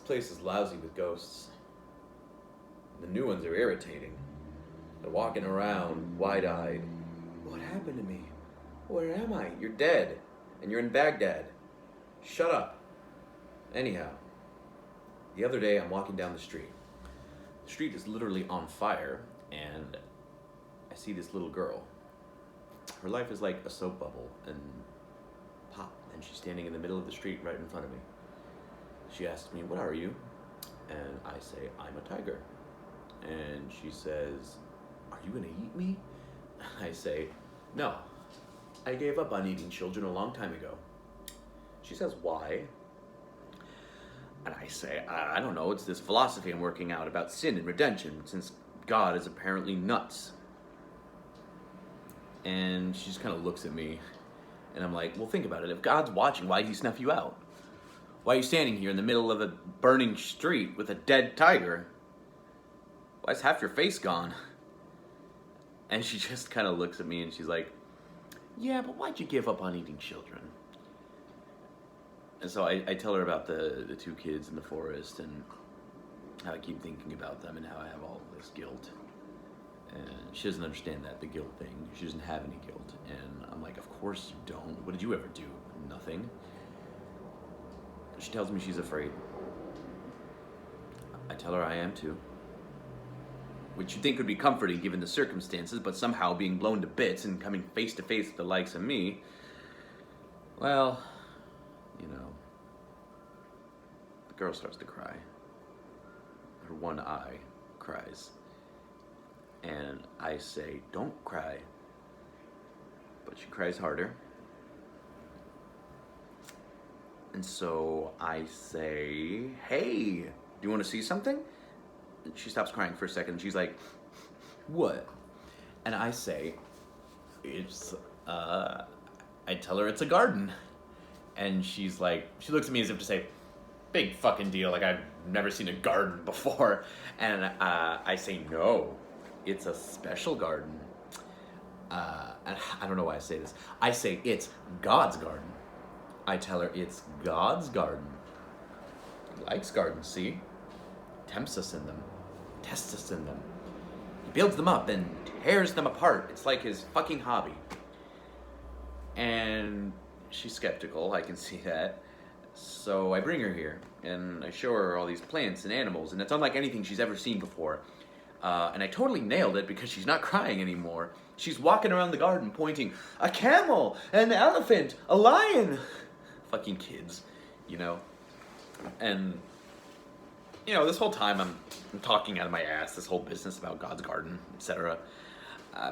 place is lousy with ghosts. The new ones are irritating. They're walking around, wide-eyed. What happened to me? Where am I? You're dead. And you're in Baghdad. Shut up. Anyhow, the other day I'm walking down the street. The street is literally on fire, and I see this little girl. Her life is like a soap bubble, and pop, and she's standing in the middle of the street right in front of me. She asks me, "What are you?" And I say, "I'm a tiger." And she says, "Are you gonna eat me?" I say, "No, I gave up on eating children a long time ago." She says, "Why?" And I say, I don't know, it's this philosophy I'm working out about sin and redemption, since God is apparently nuts. And she just kind of looks at me, and I'm like, well, think about it. If God's watching, why'd he snuff you out? Why are you standing here in the middle of a burning street with a dead tiger? Why is half your face gone? And she just kind of looks at me, and she's like, yeah, but why'd you give up on eating children? And so I tell her about the two kids in the forest, and how I keep thinking about them, and how I have all this guilt. And she doesn't understand the guilt thing. She doesn't have any guilt. And I'm like, of course you don't. What did you ever do? Nothing. She tells me she's afraid. I tell her I am too. Which you'd think would be comforting given the circumstances, but somehow being blown to bits and coming face to face with the likes of me, well, you know, the girl starts to cry. Her one eye cries. And I say, don't cry. But she cries harder. And so I say, hey, do you want to see something? And she stops crying for a second. She's like, what? And I say, it's, I tell her it's a garden. And she's like, she looks at me as if to say, big fucking deal, like I've never seen a garden before. And I say, no, it's a special garden. And I don't know why I say this. I say, it's God's garden. I tell her it's God's garden. He likes gardens, see? Tempts us in them. Tests us in them. He builds them up and tears them apart. It's like his fucking hobby. And she's skeptical, I can see that. So I bring her here, and I show her all these plants and animals, and it's unlike anything she's ever seen before. And I totally nailed it because she's not crying anymore. She's walking around the garden pointing, a camel, an elephant, a lion. Fucking kids, you know? And, you know, this whole time I'm talking out of my ass, this whole business about God's garden, etc.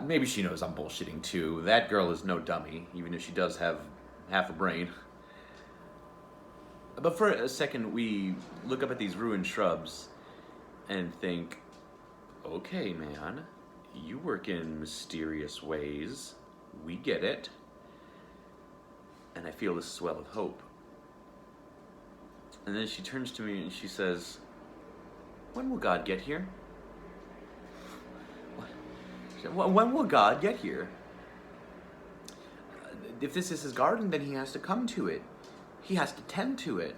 Maybe she knows I'm bullshitting too. That girl is no dummy, even if she does have half a brain. But for a second, we look up at these ruined shrubs and think, okay, man, you work in mysterious ways. We get it. And I feel this swell of hope. And then she turns to me and she says, when will God get here? When will God get here? If this is his garden, then he has to come to it. He has to tend to it.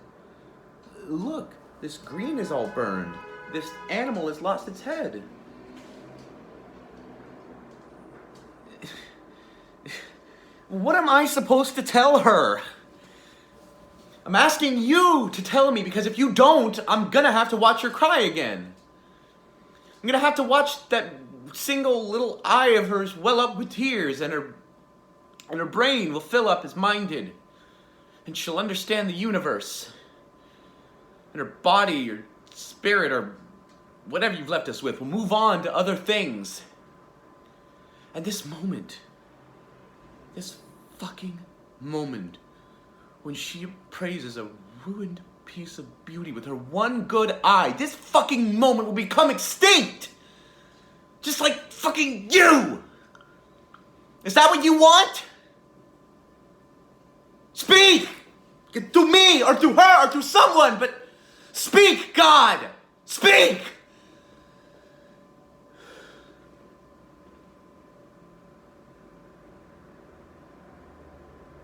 Look, this green is all burned. This animal has lost its head. What am I supposed to tell her? I'm asking you to tell me, because if you don't, I'm gonna have to watch her cry again. I'm gonna have to watch that single little eye of hers well up with tears, and her brain will fill up as mine did. And she'll understand the universe. And her body or spirit or whatever you've left us with will move on to other things. And this moment, this fucking moment, when she appraises a ruined piece of beauty with her one good eye, this fucking moment will become extinct! Just like fucking you! Is that what you want? Speak! Through me, or through her, or through someone, but speak, God! Speak!